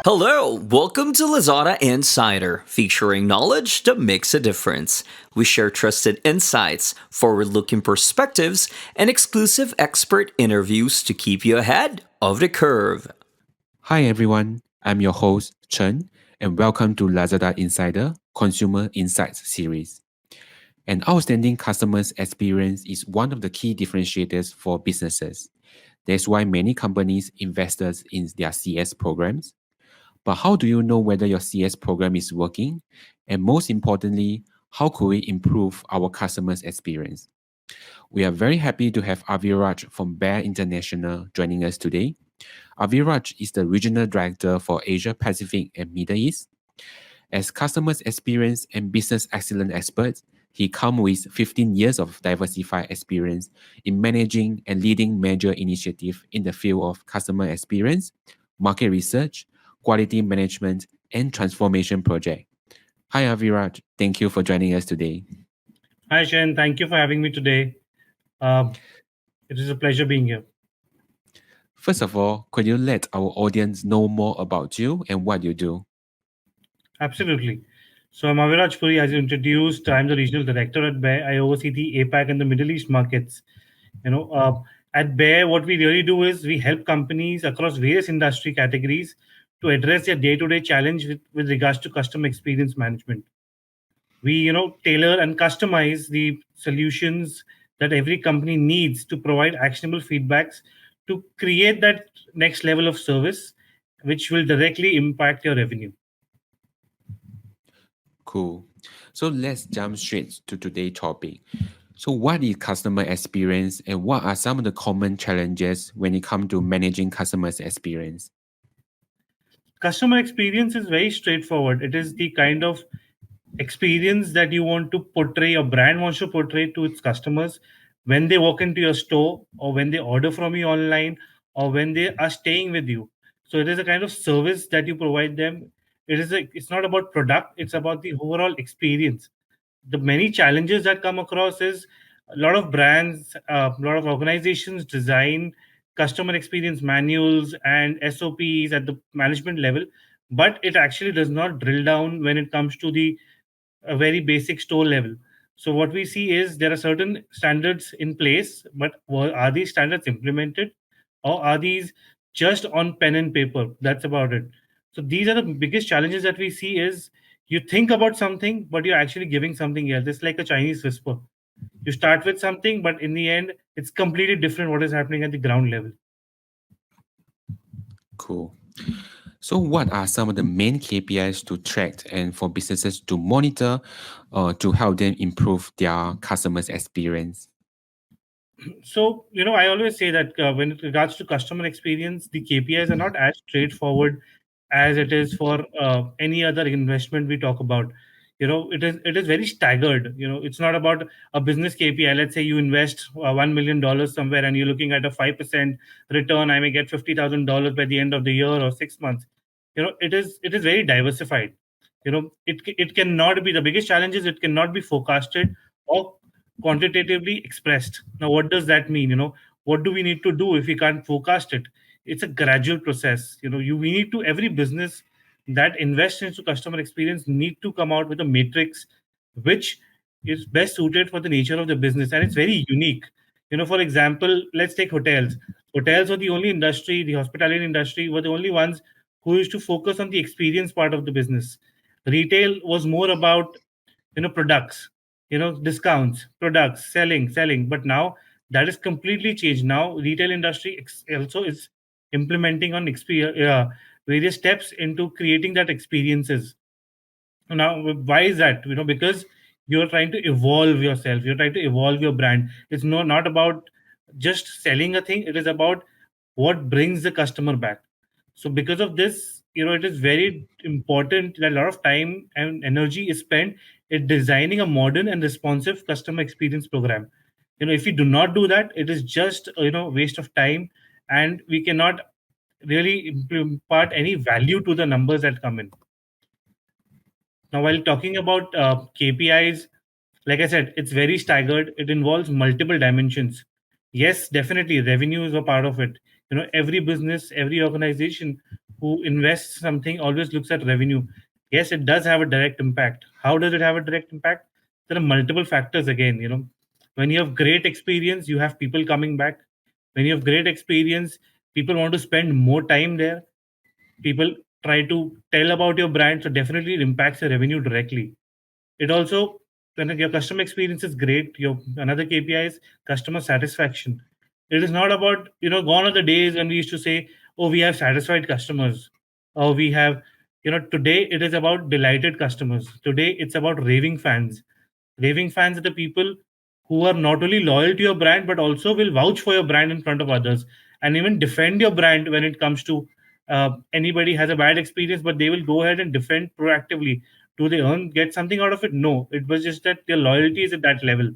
Hello, welcome to Lazada Insider, featuring knowledge that makes a difference. We share trusted insights, forward looking perspectives, and exclusive expert interviews to keep you ahead of the curve. Hi everyone, I'm your host Chen, and welcome to Lazada Insider Consumer Insights series. An outstanding customer's experience is one of the key differentiators for businesses. That's why many companies invest in their CS programs. But how do you know whether your CS program is working? And most importantly, how could we improve our customers' experience? We are very happy to have Aviraj from Bear International joining us today. Aviraj is the Regional Director for Asia Pacific and Middle East. As customers experience and business excellence expert, he comes with 15 years of diversified experience in managing and leading major initiatives in the field of customer experience, market research, quality management, and transformation project. Hi Aviraj, thank you for joining us today. Hi, Shen. Thank you for having me today. Um, it is a pleasure being here. First of all, could you let our audience know more about you and what you do? Absolutely. So I'm Aviraj Puri, as you introduced. I'm the regional director at Bear. I oversee the APAC and the Middle East markets. At Bear, what we really do is we help companies across various industry categories to address their day-to-day challenge with regards to customer experience management. We, tailor and customize the solutions that every company needs to provide actionable feedbacks to create that next level of service, which will directly impact your revenue. Cool. So let's jump straight to today's topic. So, what is customer experience and what are some of the common challenges when it comes to managing customers' experience? Customer experience is very straightforward. It is the kind of experience that you want to portray, your brand wants to portray to its customers when they walk into your store, or when they order from you online, or when they are staying with you. So it is a kind of service that you provide them. It's not about product, it's about the overall experience. The many challenges that come across is a lot of brands, a lot of organizations design customer experience manuals and SOPs at the management level, but it actually does not drill down when it comes to the a very basic store level. So what we see is there are certain standards in place, but are these standards implemented, or are these just on pen and paper? That's about it. So these are the biggest challenges that we see is you think about something, but you're actually giving something else. It's like a Chinese whisper. You start with something, but in the end, it's completely different what is happening at the ground level. Cool. So, what are some of the main KPIs to track and for businesses to monitor to help them improve their customers' experience? So, I always say that when it regards to customer experience, the KPIs are not as straightforward as it is for any other investment we talk about. It is very staggered. It's not about a business KPI. Let's say you invest $1 million somewhere and you're looking at a 5% return. I may get $50,000 by the end of the year or 6 months. It is very diversified. It cannot be, the biggest challenge is it cannot be forecasted or quantitatively expressed. Now, what does that mean? What do we need to do if we can't forecast it? It's a gradual process. We need to, every business that invests into customer experience need to come out with a matrix which is best suited for the nature of the business, and it's very unique. For example, let's take hotels. Hotels were the only industry, the hospitality industry were the only ones who used to focus on the experience part of the business. Retail was more about products, discounts, products, selling. But now that is completely changed. Now retail industry also is implementing on various steps into creating that experiences. Now, why is that? Because you're trying to evolve yourself, you're trying to evolve your brand. It's not about just selling a thing, it is about what brings the customer back. So because of this, it is very important that a lot of time and energy is spent in designing a modern and responsive customer experience program. If we do not do that, it is just waste of time, and we cannot really impart any value to the numbers that come in. Now, while talking about KPIs, like I said, it's very staggered. It involves multiple dimensions. Yes, definitely revenue is a part of it. Every business, every organization who invests something always looks at revenue. Yes, it does have a direct impact. How does it have a direct impact? There are multiple factors again. When you have great experience, you have people coming back. When you have great experience, people want to spend more time there. People try to tell about your brand, so definitely it impacts your revenue directly. It also, when your customer experience is great, your another KPI is customer satisfaction. It is not about, gone are the days when we used to say, oh, we have satisfied customers, or we have, today it is about delighted customers. Today it's about raving fans. Raving fans are the people who are not only loyal to your brand but also will vouch for your brand in front of others, and even defend your brand when it comes to, anybody has a bad experience, but they will go ahead and defend proactively. Do they get something out of it? No, it was just that their loyalty is at that level.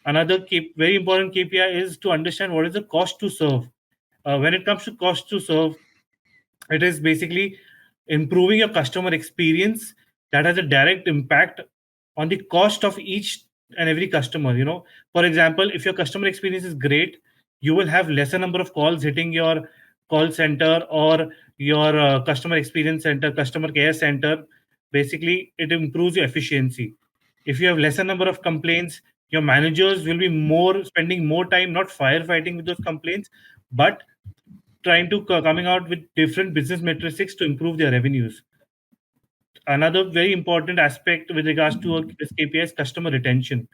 Another very important KPI is to understand what is the cost to serve. When it comes to cost to serve, it is basically improving your customer experience that has a direct impact on the cost of each and every customer. For example, if your customer experience is great, you will have lesser number of calls hitting your call center or your customer experience center, customer care center. Basically, it improves your efficiency. If you have lesser number of complaints, your managers will be more spending more time not firefighting with those complaints, but trying to coming out with different business metrics to improve their revenues. Another very important aspect with regards to this KPI is customer retention.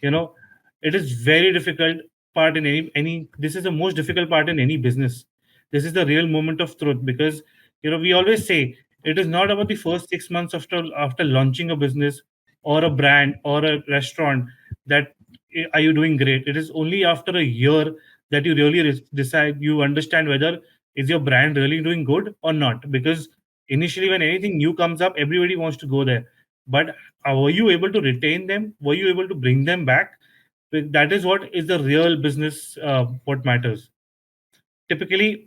You know, it is very difficult part in any. This is the most difficult part in any business. This is the real moment of truth, because we always say it is not about the first 6 months after launching a business or a brand or a restaurant that, are you doing great. It is only after a year that you really decide, you understand whether is your brand really doing good or not. Because initially when anything new comes up, everybody wants to go there, but were you able to retain them? Were you able to bring them back? That is what is the real business, what matters typically.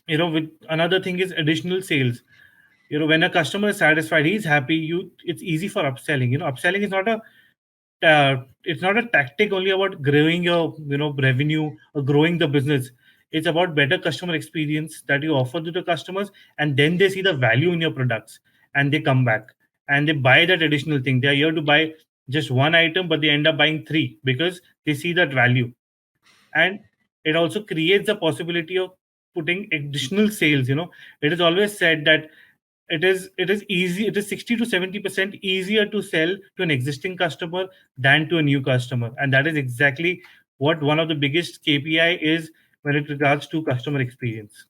With another thing is additional sales. When a customer is satisfied, he's happy, it's easy for upselling. Upselling is not a, it's not a tactic only about growing your, revenue or growing the business. It's about better customer experience that you offer to the customers, and then they see the value in your products, and they come back and they buy that additional thing. They are here to buy just one item, but they end up buying three because they see that value. And it also creates the possibility of putting additional sales. It is always said that it is easy, it is 60 to 70% easier to sell to an existing customer than to a new customer, and that is exactly what one of the biggest KPI is when it regards to customer experience.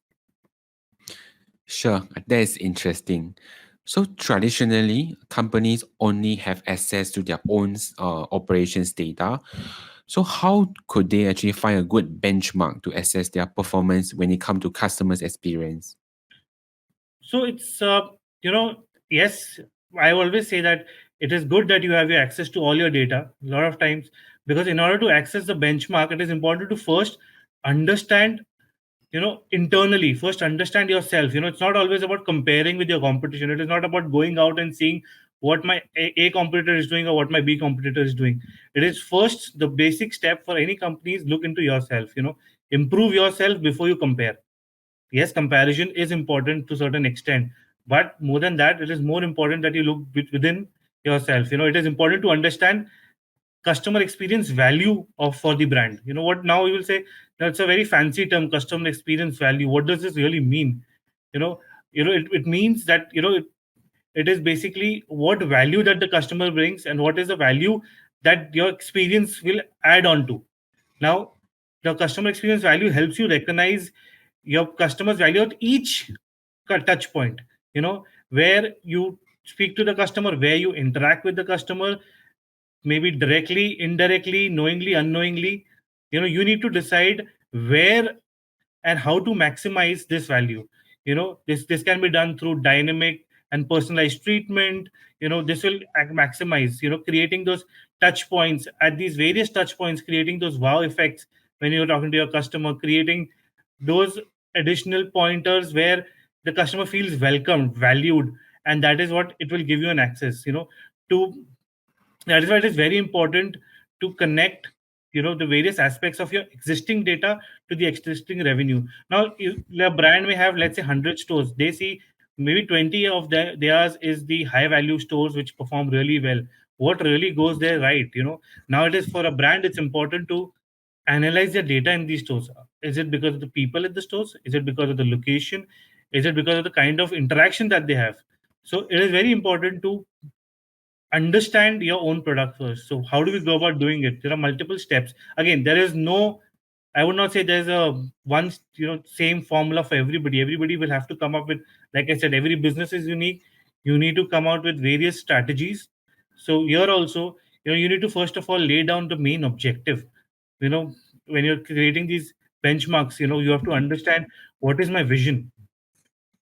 Sure, that is interesting. So traditionally, companies only have access to their own operations data. So how could they actually find a good benchmark to assess their performance when it comes to customers' experience? So it's, yes, I always say that it is good that you have your access to all your data a lot of times, because in order to access the benchmark, it is important to first understand, internally, first understand yourself. It's not always about comparing with your competition. It is not about going out and seeing what my A competitor is doing or what my B competitor is doing. It is first, the basic step for any company is look into yourself. Improve yourself before you compare. Yes, comparison is important to a certain extent, but more than that, it is more important that you look within yourself. It is important to understand customer experience value of for the brand. What now you will say, that's a very fancy term, customer experience value. What does this really mean? you know it means that, it is basically what value that the customer brings and what is the value that your experience will add on to. Now, the customer experience value helps you recognize your customer's value at each touch point, where you speak to the customer, where you interact with the customer, maybe directly, indirectly, knowingly, unknowingly. You need to decide where and how to maximize this value. This can be done through dynamic and personalized treatment. This will maximize, creating those touch points at these various touch points, creating those wow effects when you're talking to your customer, creating those additional pointers where the customer feels welcomed, valued, and that is what it will give you an access, to. That is why it is very important to connect the various aspects of your existing data to the existing revenue. Now the brand may have, let's say, 100 stores. They see maybe 20 of theirs is the high value stores which perform really well. What really goes there, right? Now it is for a brand, it's important to analyze the data in these stores. Is it because of the people at the stores? Is it because of the location? Is it because of the kind of interaction that they have? So it is very important to understand your own product first. So how do we go about doing it? There are multiple steps. Again, there is no, I would not say there's a one same formula for everybody. Everybody will have to come up with, like I said, every business is unique. You need to come out with various strategies. So here also, you need to first of all lay down the main objective. When you're creating these benchmarks, you have to understand what is my vision.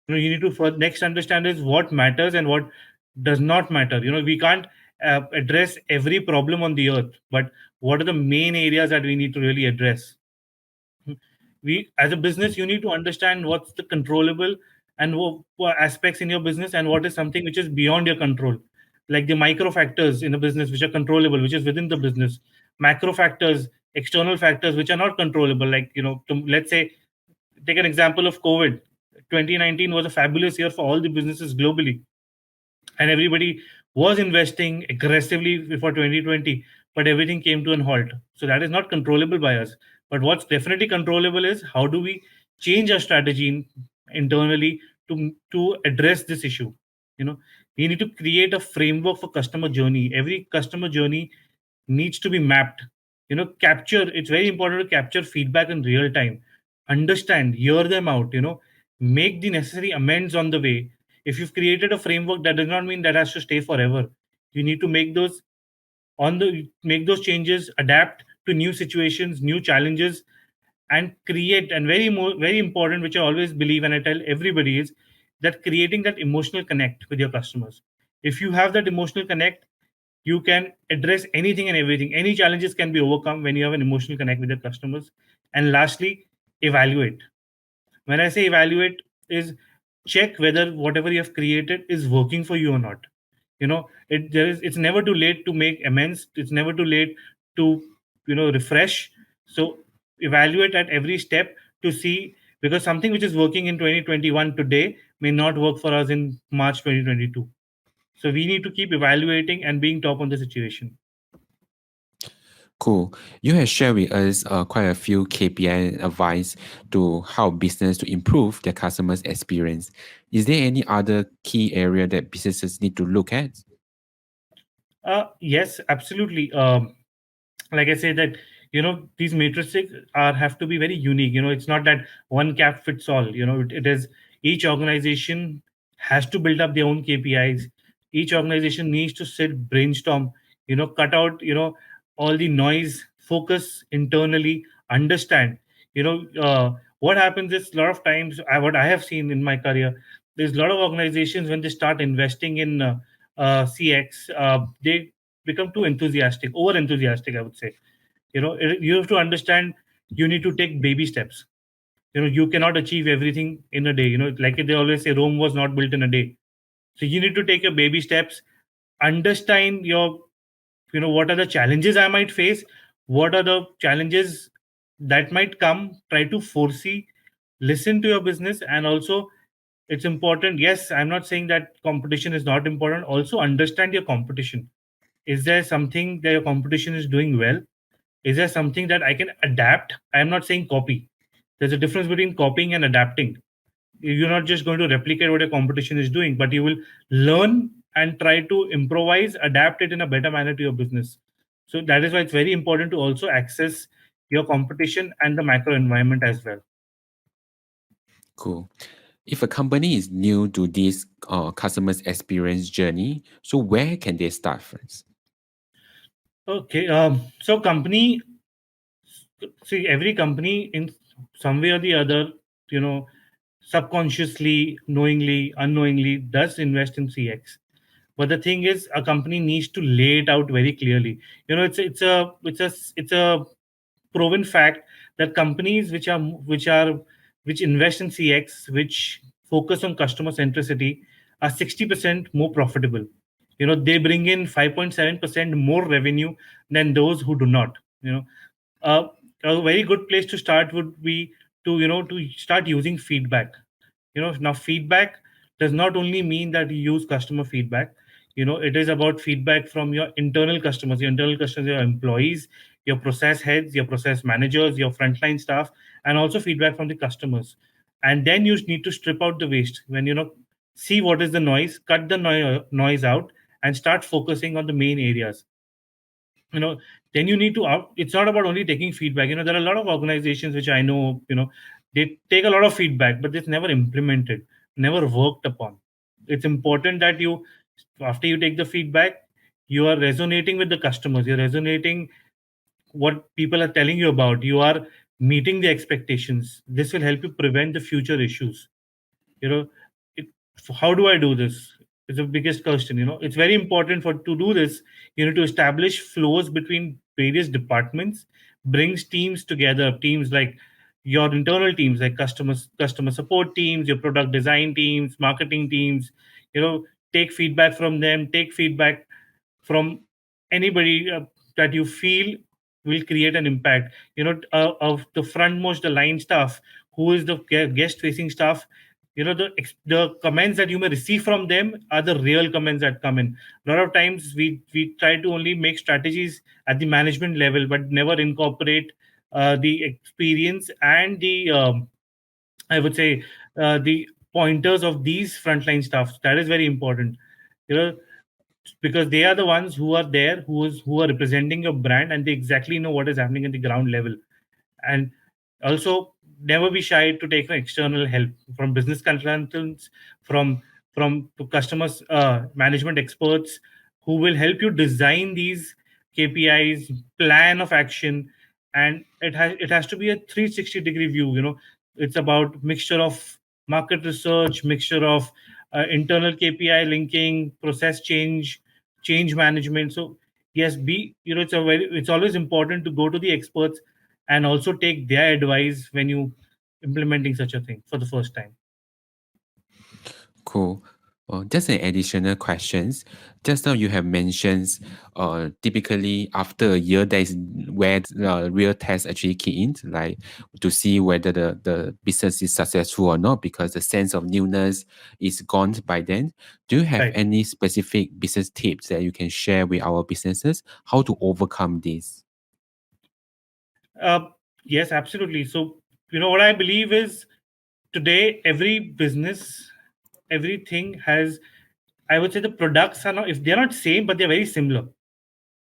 You need to first next understand is what matters and what does not matter. We can't address every problem on the earth, but what are the main areas that we need to really address? We, as a business, you need to understand what's the controllable and what aspects in your business, and what is something which is beyond your control, like the micro factors in a business which are controllable, which is within the business. Macro factors, external factors which are not controllable, like let's say, take an example of COVID. 2019 was a fabulous year for all the businesses globally, and everybody was investing aggressively before 2020, but everything came to an halt. So that is not controllable by us. But what's definitely controllable is how do we change our strategy internally to address this issue. You know, we need to create a framework for customer journey. Every customer journey needs to be mapped. Capture. It's very important to capture feedback in real time, understand, hear them out. Make the necessary amends on the way. If you've created a framework, that does not mean that has to stay forever. You need to make those changes, adapt to new situations, new challenges, and create. And very important, which I always believe and I tell everybody, is that creating that emotional connect with your customers. If you have that emotional connect, you can address anything and everything. Any challenges can be overcome when you have an emotional connect with your customers. And lastly, evaluate. When I say evaluate, is check whether whatever you have created is working for you or not. It's never too late to make amends. It's never too late to refresh. So evaluate at every step to see, because something which is working in 2021 today may not work for us in March 2022. So we need to keep evaluating and being top on the situation. Cool. You have shared with us quite a few KPI advice to how business to improve their customers' experience. Is there any other key area that businesses need to look at? Yes, absolutely. Like I say that these matrices have to be very unique. It's not that one cap fits all. It is, each organization has to build up their own KPIs. Each organization needs to sit, brainstorm, cut out all the noise, focus internally, understand. What happens is, a lot of times, what I have seen in my career, there's a lot of organizations, when they start investing in CX, they become too enthusiastic, over enthusiastic, I would say. You have to understand, you need to take baby steps. You cannot achieve everything in a day. Like they always say, Rome was not built in a day. So you need to take your baby steps, understand what are the challenges I might face, what are the challenges that might come, try to foresee, listen to your business. And also, it's important, yes, I'm not saying that competition is not important. Also understand your competition. Is there something that your competition is doing well? Is there something that I can adapt? I am not saying copy. There's a difference between copying and adapting. You're not just going to replicate what your competition is doing, but you will learn and try to improvise, adapt it in a better manner to your business. So that is why it's very important to also access your competition and the macro environment as well. Cool. If a company is new to this customer's experience journey, so where can they start first? Okay. So company, see, every company in some way or the other, you know, subconsciously, knowingly, unknowingly, does invest in CX. But the thing is, a company needs to lay it out very clearly. It's a proven fact that companies which invest in CX, which focus on customer centricity, are 60% more profitable. They bring in 5.7% more revenue than those who do not. uh, a very good place to start would be to to start using feedback. Now feedback does not only mean that you use customer feedback. It is about feedback from your internal customers, your employees, your process heads, your process managers, your frontline staff, and also feedback from the customers. And then you need to strip out the waste. When see what is the noise, cut the noise out, and start focusing on the main areas. you know then you need to it's not about only taking feedback. There are a lot of organizations which I know, they take a lot of feedback, but it's never implemented, never worked upon. It's important that you, after you take the feedback, you are resonating with the customers, you're resonating what people are telling you about, you are meeting the expectations. This will help you prevent the future issues. you know it, how do I do this is the biggest question. It's very important for to do this. You need to establish flows between various departments, brings teams together, teams like your internal teams, like customer support teams, your product design teams, marketing teams. Take feedback from them, take feedback from anybody that you feel will create an impact. Of the frontmost, the line staff, who is the guest facing staff. The comments that you may receive from them are the real comments that come in. A lot of times we try to only make strategies at the management level, but never incorporate the experience and the I would say the pointers of these frontline staff. That is very important. you know because they are the ones who are there, who are representing your brand, and they exactly know what is happening at the ground level. And also, never be shy to take external help from business consultants, from to customers management experts, who will help you design these KPIs, plan of action. And it has to be a 360-degree view. It's about mixture of market research, mixture of internal KPI linking, process change management. So yes, be it's always important to go to the experts and also take their advice when you implementing such a thing for the first time. Cool. Just an additional questions. Just now you have mentioned, typically after a year, that is where the real test actually kick in, like to see whether the business is successful or not, because the sense of newness is gone by then. Do you have Right. any specific business tips that you can share with our businesses, how to overcome this? uh, yes, absolutely. So what I believe is, today every business, everything has, I would say, the products are not, if they're not same, but they're very similar.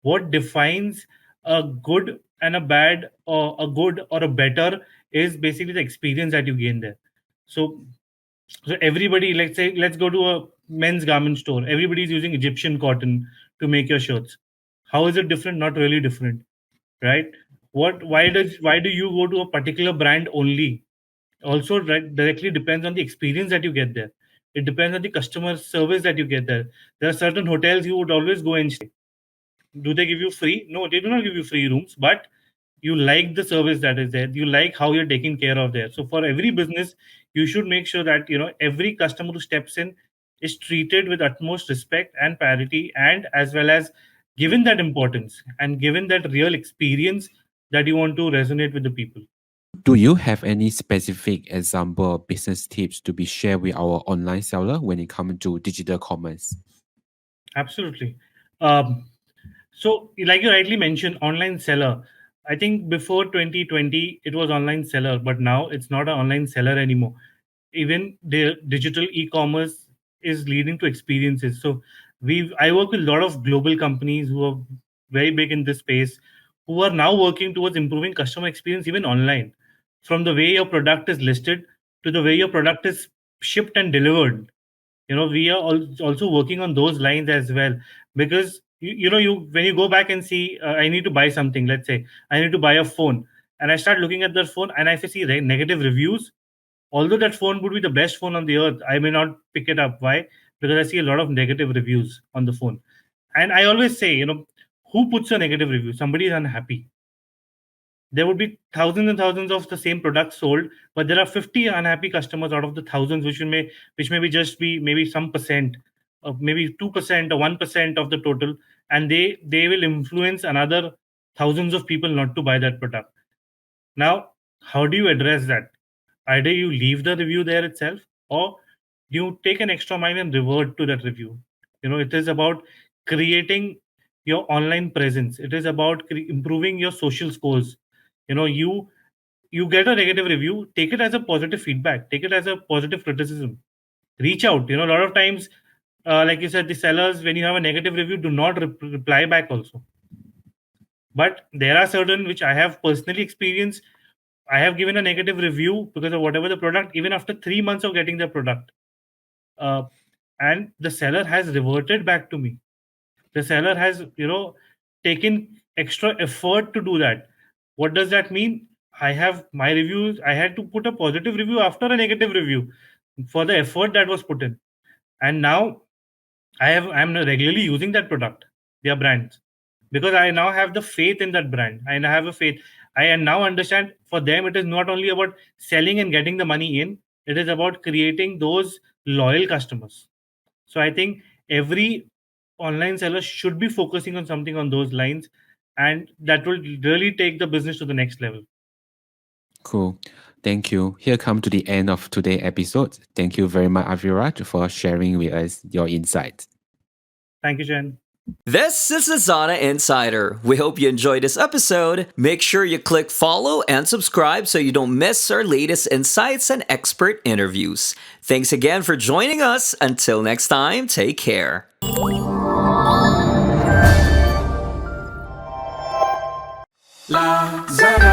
What defines a good and a bad, or a good or a better, is basically the experience that you gain there. So so everybody, let's go to a men's garment store. Everybody's using Egyptian cotton to make your shirts. How is it different? Not really different, right? Why do you go to a particular brand only? Also, directly depends on the experience that you get there. It depends on the customer service that you get there. There are certain hotels you would always go and stay. Do they give you free? No, they do not give you free rooms, but you like the service that is there. You like how you're taken care of there. So for every business, you should make sure that every customer who steps in is treated with utmost respect and parity, and as well as given that importance and given that real experience that you want to resonate with the people. Do you have any specific example of business tips to be shared with our online seller when it comes to digital commerce? Absolutely. Um, so, like you rightly mentioned, online seller. I think before 2020, it was online seller, but now it's not an online seller anymore. Even the digital e-commerce is leading to experiences. So, I work with a lot of global companies who are very big in this space, who are now working towards improving customer experience even online, from the way your product is listed to the way your product is shipped and delivered. We are also working on those lines as well, because you when you go back and see, I need to buy something. Let's say I need to buy a phone, and I start looking at that phone, and if I see negative reviews, although that phone would be the best phone on the earth, I may not pick it up. Why? Because I see a lot of negative reviews on the phone. And I always say, who puts a negative review? Somebody is unhappy. There would be thousands and thousands of the same product sold, but there are 50 unhappy customers out of the thousands, which may be just be maybe some percent, of maybe 2% or 1% of the total, and they will influence another thousands of people not to buy that product. Now, how do you address that? Either you leave the review there itself, or you take an extra mile and revert to that review. It is about creating your online presence. It is about improving your social scores. You get a negative review, take it as a positive feedback, take it as a positive criticism. Reach out. A lot of times, like you said, the sellers, when you have a negative review, do not reply back also. But there are certain which I have personally experienced. I have given a negative review because of whatever the product, even after 3 months of getting the product. Uh, and the seller has reverted back to me. The seller has, taken extra effort to do that. What does that mean? I have my reviews. I had to put a positive review after a negative review for the effort that was put in. And now I'm regularly using that product, their brands, because I now have the faith in that brand. I now have a faith. I now understand for them it is not only about selling and getting the money in, it is about creating those loyal customers. So I think every online seller should be focusing on something on those lines, and that will really take the business to the next level. Cool. Thank you. Here come to the end of today's episode. Thank you very much, Aviraj, for sharing with us your insights. Thank you, Jen. This is Lazada Insider. We hope you enjoyed this episode. Make sure you click follow and subscribe so you don't miss our latest insights and expert interviews. Thanks again for joining us. Until next time, take care. Lazada.